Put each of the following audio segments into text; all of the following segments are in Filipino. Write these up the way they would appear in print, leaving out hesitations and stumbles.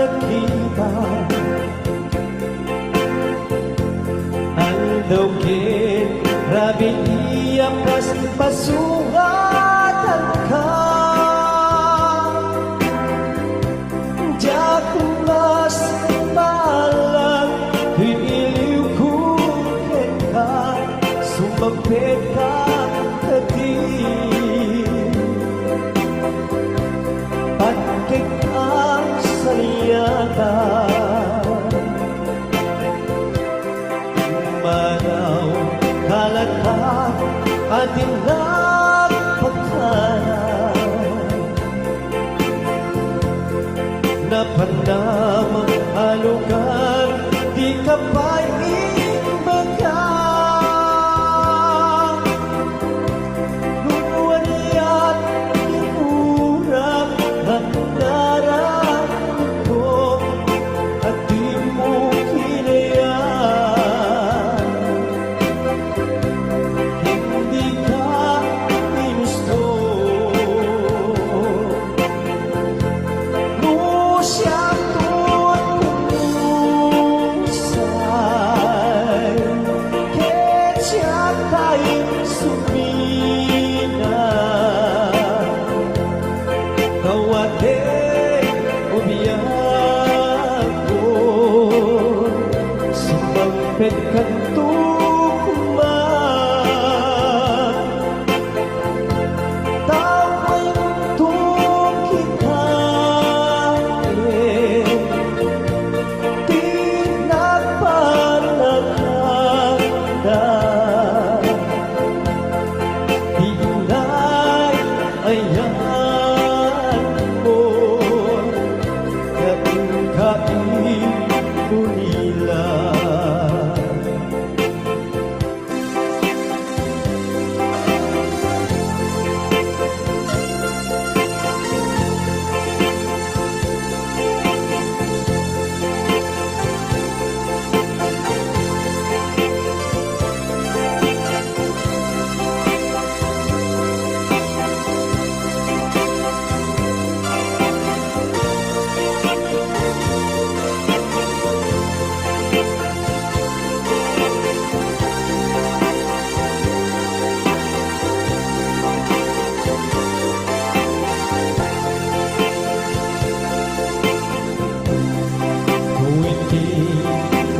nakita. Aldogin, rabi iyapas, pasungatan ka. Diyak mas malang, iliw ko ka, sumapit ka kati. Pagkik ang saliyata, manaw kalata ating nagpaghanap. Napanamang alugan, di ka ba'y imbaga. Luwan at inurap at nararamdaman ko, at di mo kinayaan. Hindi ka ginusto. Siyang tuwang pumusay, kahit siya tayo sumina. Tawagin, umiyak ko, sumampit ka tukuman. Tawag ayan mo, kain mo nila.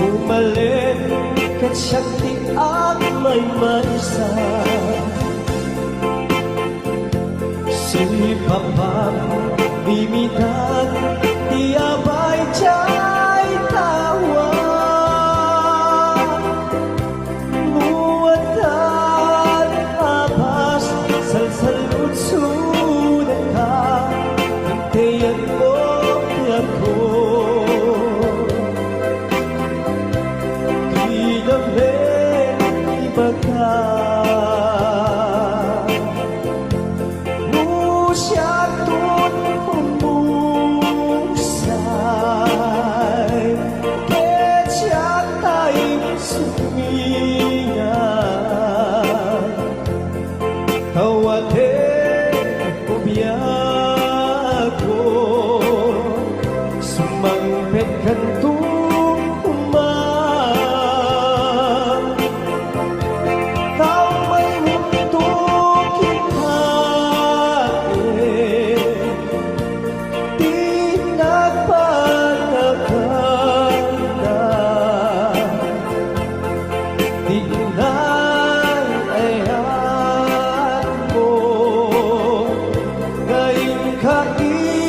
Umalit kat siyang tiak may manisa. Sipapang bimitan, tiyabay tiya'y tawa. Muwatan abas, salsalutsunan ka, hintayan mo ako. Musyatun pumusay, kahit siya tayo sumingan. Tawatin, umiyak ko, sumampit ka kain